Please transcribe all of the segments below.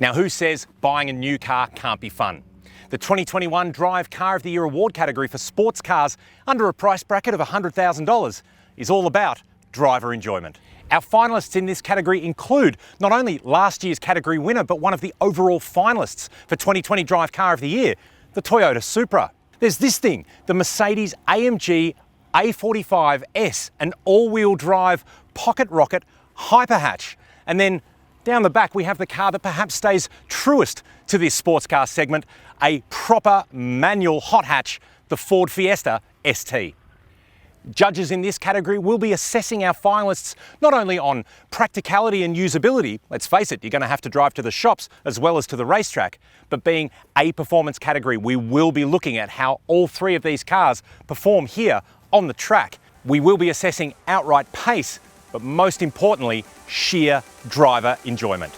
Now, who says buying a new car can't be fun? The 2021 Drive Car of the Year award category for sports cars under a price bracket of $100,000 is all about driver enjoyment. Our finalists in this category include not only last year's category winner, but one of the overall finalists for 2020 Drive Car of the Year, the Toyota Supra. There's this thing, the Mercedes-AMG A45, an all-wheel drive pocket rocket hyper hatch. And then down the back, we have the car that perhaps stays truest to this sports car segment, a proper manual hot hatch, the Ford Fiesta ST. Judges in this category will be assessing our finalists not only on practicality and usability, let's face it, you're going to have to drive to the shops as well as to the racetrack, but being a performance category, we will be looking at how all three of these cars perform here on the track. We will be assessing outright pace, but most importantly, sheer driver enjoyment.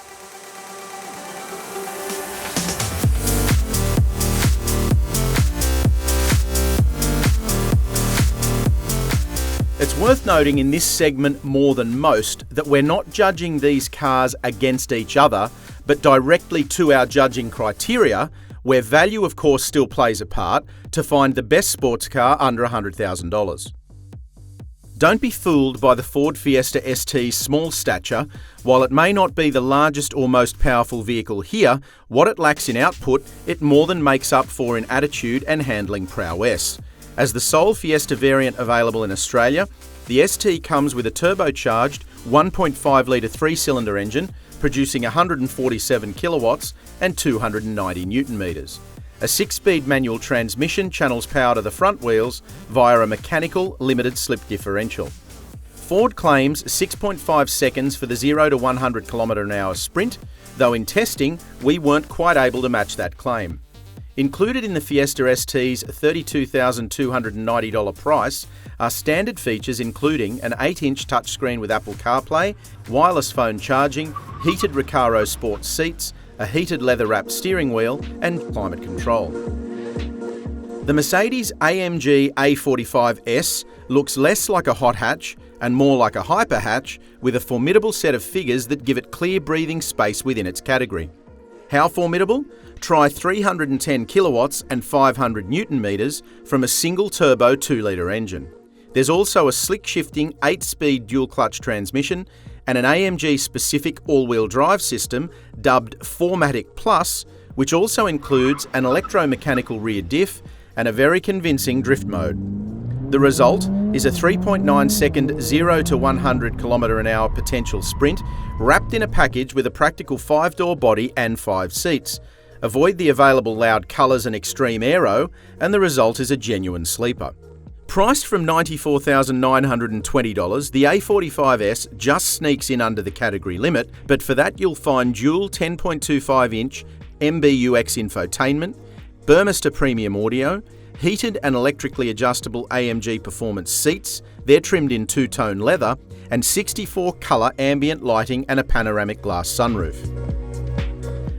It's worth noting in this segment more than most that we're not judging these cars against each other, but directly to our judging criteria, where value of course still plays a part, to find the best sports car under $100,000. Don't be fooled by the Ford Fiesta ST's small stature. While it may not be the largest or most powerful vehicle here, what it lacks in output, it more than makes up for in attitude and handling prowess. As the sole Fiesta variant available in Australia, the ST comes with a turbocharged 1.5 litre 3-cylinder engine producing 147 kilowatts and 290 newton metres. A 6-speed manual transmission channels power to the front wheels via a mechanical limited slip differential. Ford claims 6.5 seconds for the 0 to 100 km/h sprint, though in testing we weren't quite able to match that claim. Included in the Fiesta ST's $32,290 price are standard features including an 8-inch touchscreen with Apple CarPlay, wireless phone charging, heated Recaro sports seats, a heated leather-wrapped steering wheel and climate control. The Mercedes-AMG A45 looks less like a hot hatch and more like a hyper hatch with a formidable set of figures that give it clear breathing space within its category. How formidable? Try 310 kilowatts and 500 newton metres from a single turbo 2-litre engine. There's also a slick shifting 8-speed dual clutch transmission and an AMG specific all-wheel drive system dubbed 4MATIC Plus, which also includes an electromechanical rear diff and a very convincing drift mode. The result is a 3.9 second 0 to 100 km/h potential sprint wrapped in a package with a practical 5-door body and 5 seats. Avoid the available loud colours and extreme aero, and the result is a genuine sleeper. Priced from $94,920, the A45 just sneaks in under the category limit, but for that you'll find dual 10.25-inch MBUX infotainment, Burmester premium audio, heated and electrically adjustable AMG performance seats, they're trimmed in 2-tone leather, and 64 colour ambient lighting and a panoramic glass sunroof.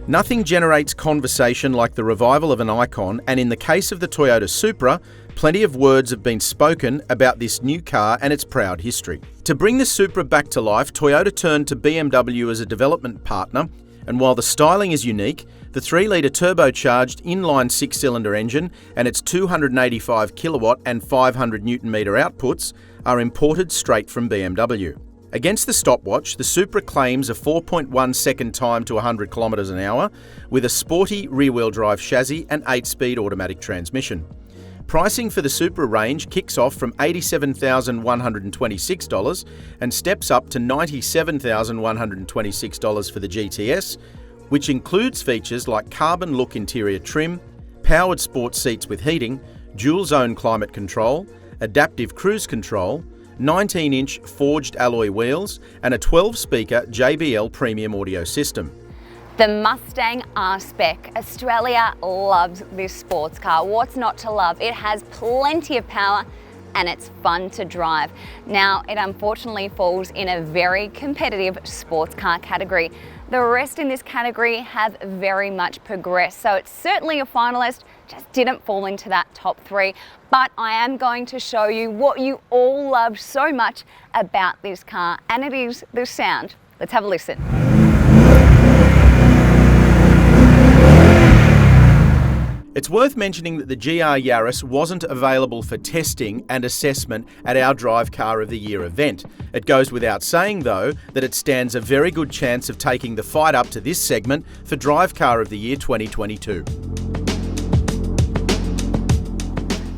Nothing generates conversation like the revival of an icon, and in the case of the Toyota Supra, plenty of words have been spoken about this new car and its proud history. To bring the Supra back to life, Toyota turned to BMW as a development partner, and while the styling is unique, the 3-litre turbocharged inline 6-cylinder engine and its 285 kilowatt and 500 newton metre outputs are imported straight from BMW. Against the stopwatch, the Supra claims a 4.1 second time to 100 km/h with a sporty rear-wheel drive chassis and 8-speed automatic transmission. Pricing for the Supra range kicks off from $87,126 and steps up to $97,126 for the GTS, which includes features like carbon look interior trim, powered sports seats with heating, dual zone climate control, adaptive cruise control, 19-inch forged alloy wheels and a 12-speaker JBL premium audio system. The Mustang R-Spec. Australia loves this sports car. What's not to love? It has plenty of power and it's fun to drive. Now, it unfortunately falls in a very competitive sports car category. The rest in this category have very much progressed, so it's certainly a finalist, just didn't fall into that top 3. But I am going to show you what you all love so much about this car, and it is the sound. Let's have a listen. It's worth mentioning that the GR Yaris wasn't available for testing and assessment at our Drive Car of the Year event. It goes without saying, though, that it stands a very good chance of taking the fight up to this segment for Drive Car of the Year 2022.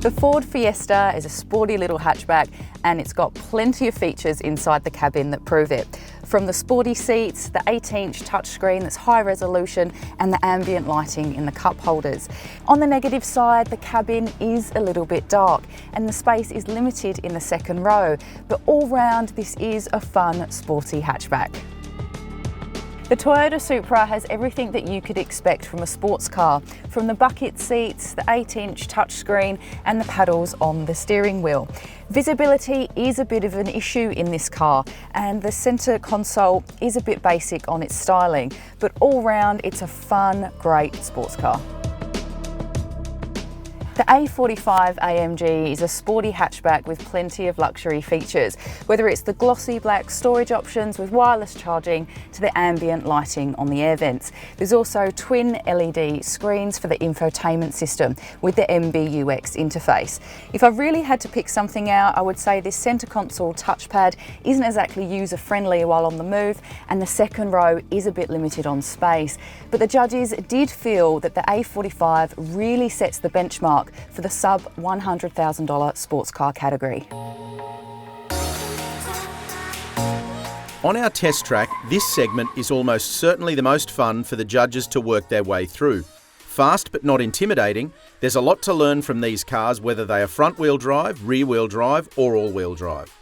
The Ford Fiesta is a sporty little hatchback and it's got plenty of features inside the cabin that prove it. From the sporty seats, the 18-inch touchscreen that's high resolution and the ambient lighting in the cup holders. On the negative side, the cabin is a little bit dark and the space is limited in the second row, but all round this is a fun, sporty hatchback. The Toyota Supra has everything that you could expect from a sports car, from the bucket seats, the 8-inch touchscreen and the paddles on the steering wheel. Visibility is a bit of an issue in this car and the centre console is a bit basic on its styling, but all round it's a fun, great sports car. The A45 AMG is a sporty hatchback with plenty of luxury features, whether it's the glossy black storage options with wireless charging to the ambient lighting on the air vents. There's also twin LED screens for the infotainment system with the MBUX interface. If I really had to pick something out, I would say this centre console touchpad isn't exactly user-friendly while on the move, and the second row is a bit limited on space. But the judges did feel that the A45 really sets the benchmark for the sub $100,000 sports car category. On our test track, this segment is almost certainly the most fun for the judges to work their way through. Fast but not intimidating, there's a lot to learn from these cars, whether they are front-wheel drive, rear-wheel drive or all-wheel drive.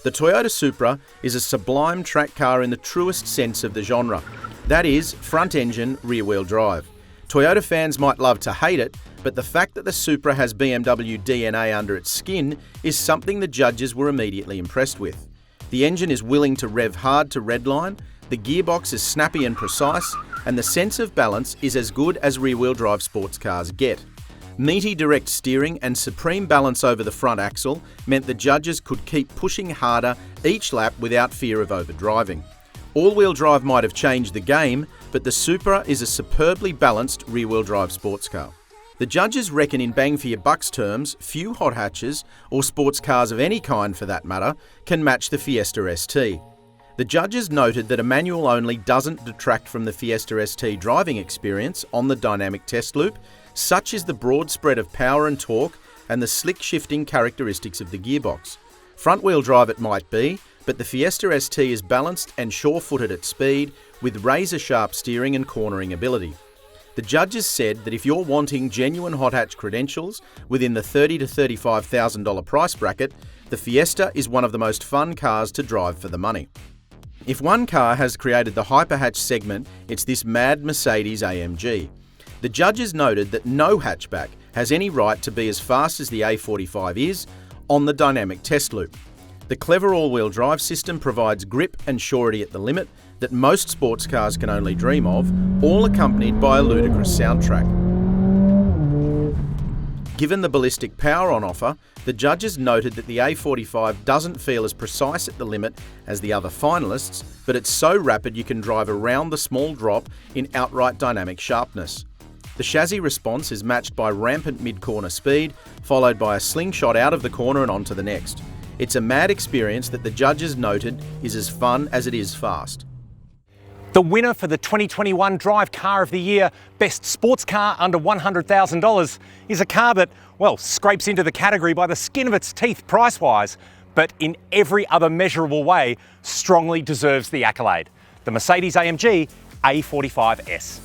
The Toyota Supra is a sublime track car in the truest sense of the genre. That is, front-engine, rear-wheel drive. Toyota fans might love to hate it, but the fact that the Supra has BMW DNA under its skin is something the judges were immediately impressed with. The engine is willing to rev hard to redline, the gearbox is snappy and precise, and the sense of balance is as good as rear-wheel drive sports cars get. Meaty direct steering and supreme balance over the front axle meant the judges could keep pushing harder each lap without fear of overdriving. All-wheel drive might have changed the game, but the Supra is a superbly balanced rear-wheel drive sports car. The judges reckon in bang for your bucks terms, few hot hatches, or sports cars of any kind for that matter, can match the Fiesta ST. The judges noted that a manual only doesn't detract from the Fiesta ST driving experience on the dynamic test loop, such is the broad spread of power and torque and the slick shifting characteristics of the gearbox. Front-wheel drive it might be, but the Fiesta ST is balanced and sure-footed at speed with razor-sharp steering and cornering ability. The judges said that if you're wanting genuine hot hatch credentials within the $30,000 to $35,000 price bracket, the Fiesta is one of the most fun cars to drive for the money. If one car has created the hyperhatch segment, it's this mad Mercedes-AMG. The judges noted that no hatchback has any right to be as fast as the A45 is on the dynamic test loop. The clever all-wheel drive system provides grip and surety at the limit that most sports cars can only dream of, all accompanied by a ludicrous soundtrack. Given the ballistic power on offer, the judges noted that the A45 doesn't feel as precise at the limit as the other finalists, but it's so rapid you can drive around the small drop in outright dynamic sharpness. The chassis response is matched by rampant mid-corner speed, followed by a slingshot out of the corner and onto the next. It's a mad experience that the judges noted is as fun as it is fast. The winner for the 2021 Drive Car of the Year Best Sports Car under $100,000 is a car that, well, scrapes into the category by the skin of its teeth price-wise, but in every other measurable way strongly deserves the accolade. The Mercedes-AMG A45S.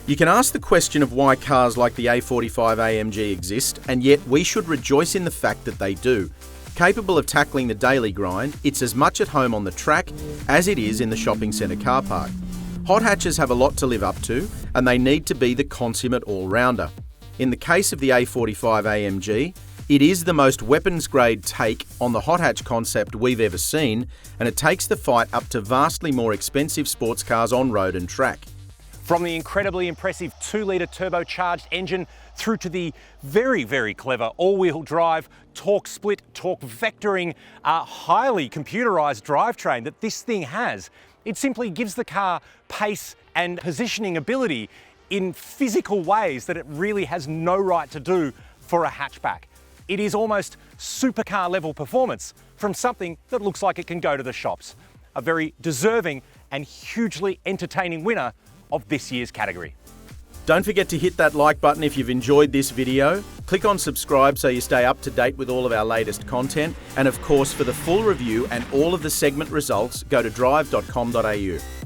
You can ask the question of why cars like the A45 AMG exist, and yet we should rejoice in the fact that they do. Capable of tackling the daily grind, it's as much at home on the track as it is in the shopping centre car park. Hot hatches have a lot to live up to, and they need to be the consummate all-rounder. In the case of the A45 AMG, it is the most weapons-grade take on the hot hatch concept we've ever seen, and it takes the fight up to vastly more expensive sports cars on road and track. From the incredibly impressive 2-litre turbocharged engine through to the very, very clever all-wheel drive, torque split, torque vectoring, highly computerised drivetrain that this thing has, it simply gives the car pace and positioning ability in physical ways that it really has no right to do for a hatchback. It is almost supercar level performance from something that looks like it can go to the shops. A very deserving and hugely entertaining winner of this year's category. Don't forget to hit that like button if you've enjoyed this video. Click on subscribe so you stay up to date with all of our latest content. And of course, for the full review and all of the segment results, go to Drive.com.au.